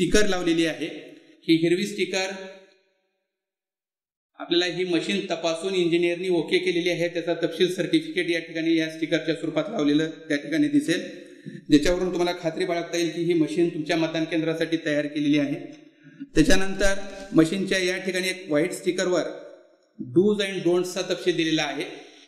Sticker लावलेली आहे। ही हिरवी स्टिकर आपल्याला ही मशीन तपासून इंजिनियरनी ओके केलेली आहे। त्याचा तपशील सर्टिफिकेट या ठिकाणी या स्टिकरच्या स्वरूपात लावलेलं त्या ठिकाणी दिसेल, ज्याच्यावरून तुम्हाला खात्री बाळगता येईल की ही मशीन तुमच्या मतदान केंद्रासाठी तयार केलेली आहे। त्याच्यानंतर मशीनच्या या ठिकाणी एक व्हाईट स्टिकरवर डूज अँड डोंट्सचा तपशील दिलेला आहे।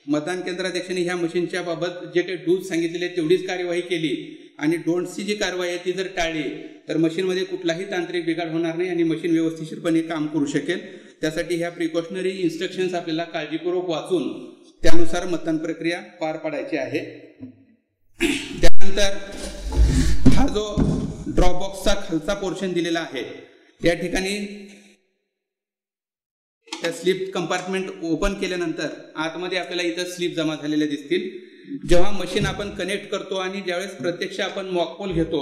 मतदान केंद्राध्यक्षांनी ह्या मशीनच्या बाबत जे काही डूज सांगितलेले तेवढीच कार्यवाही केली आणि डोंट्सची जी कारवाई आहे ती जर टाळली तर मशीनमध्ये कुठलाही तांत्रिक बिघाड होणार नाही आणि मशीन व्यवस्थितपणे काम करू शकेल। त्यासाठी ह्या प्रिकॉशनरी इन्स्ट्रक्शन्स आपल्याला काळजीपूर्वक वाचून त्यानुसार मतदान प्रक्रिया पार पाडायची आहे। त्यानंतर हा जो ड्रॉप बॉक्सचा खालचा पोर्शन दिलेला आहे त्या ठिकाणी त्या स्लिप कंपार्टमेंट ओपन केल्यानंतर आतमध्ये आपल्याला इथं स्लिप जमा झालेल्या दिसतील। जेव्हा मशीन आपण कनेक्ट करतो आणि ज्यावेळेस प्रत्यक्ष आपण मॉकपोल घेतो,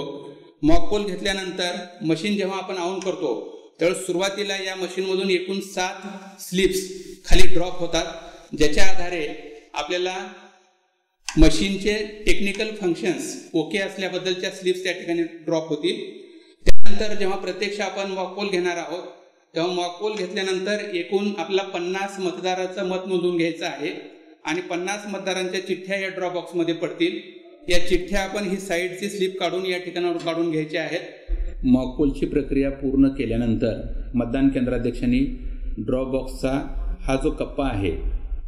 मॉकपोल घेतल्यानंतर मशीन जेव्हा आपण ऑन करतो त्यावेळेस सुरुवातीला या मशीनमधून एकूण 7 स्लिप्स खाली ड्रॉप होतात, ज्याच्या आधारे आपल्याला मशीनचे टेक्निकल फंक्शन्स ओके असल्याबद्दलच्या स्लिप्स त्या ठिकाणी ड्रॉप होतील। त्यानंतर जेव्हा प्रत्यक्ष आपण मॉकपोल घेणार आहोत तेव्हा मॉकपोल घेतल्यानंतर एकूण आपल्याला 50 मतदाराचं मत नोंदवून घ्यायचं आहे आणि 50 मतदारांच्या चिठ्ठ्या या ड्रॉप बॉक्समध्ये पडतील। या चिठ्ठ्या आपण ही साईडची स्लिप काढून या ठिकाणावर काढून घ्यायच्या आहेत। मॉकपोलची प्रक्रिया पूर्ण केल्यानंतर मतदान केंद्राध्यक्षांनी ड्रॉप बॉक्सचा हा जो कप्पा आहे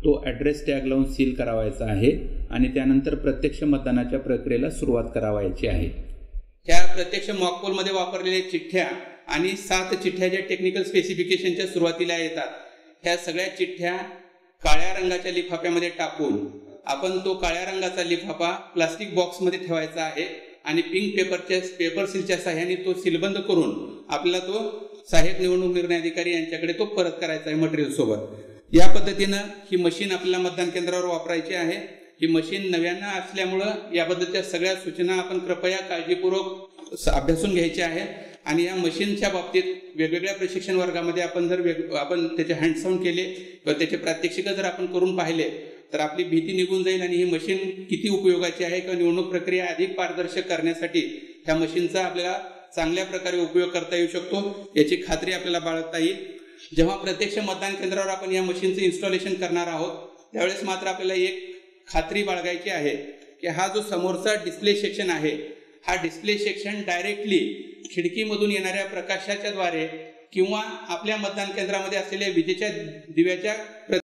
तो ॲड्रेस टॅग लावून सील करावायचा आहे आणि त्यानंतर प्रत्यक्ष मतदानाच्या प्रक्रियेला सुरुवात करावायची आहे। ह्या प्रत्यक्ष मॉकपोलमध्ये वापरलेल्या चिठ्ठ्या आणि 7 चिठ्ठ्या ज्या टेक्निकल स्पेसिफिकेशनच्या सुरुवातीला येतात ह्या सगळ्या चिठ्ठ्या काळ्या रंगाच्या लिफाफ्यामध्ये टाकून आपण तो काळ्या रंगाचा लिफाफा प्लास्टिक बॉक्समध्ये ठेवायचा आहे आणि पिंक पेपर सीलच्या सहाय्याने तो सीलबंद करून आपल्याला तो सहाय्यक निवडणूक निर्णय अधिकारी यांच्याकडे तो परत करायचा आहे मटेरियल सोबत। या पद्धतीनं ही मशीन आपल्याला मतदान केंद्रावर वापरायची आहे। ही मशीन नव्यानं असल्यामुळं याबद्दलच्या सगळ्या सूचना आपण कृपया काळजीपूर्वक अभ्यासून घ्यायच्या आहेत आणि या मशीनच्या बाबतीत वेगवेगळ्या प्रशिक्षण वर्गामध्ये आपण त्याचे हँड्स ऑन केले किंवा त्याचे प्रात्यक्षिक जर आपण करून पाहिले तर आपली भीती निघून जाईल आणि ही मशीन किती उपयोगाची आहे किंवा निवडणूक प्रक्रिया अधिक पारदर्शक करण्यासाठी ह्या मशीनचा आपल्याला चांगल्या प्रकारे उपयोग करता येऊ शकतो याची खात्री आपल्याला बाळगता येईल। जेव्हा प्रत्यक्ष मतदान केंद्रावर आपण या मशीनचं इन्स्टॉलेशन करणार आहोत त्यावेळेस मात्र आपल्याला एक खात्री बाळगायची आहे की हा जो समोरचा डिस्प्ले सेक्शन आहे हा डिस्प्ले सेक्शन डायरेक्टली खिडकीमधून येणाऱ्या प्रकाशाच्या द्वारे किंवा आपल्या मतदान केंद्रामध्ये असलेल्या विजेच्या दिव्याच्या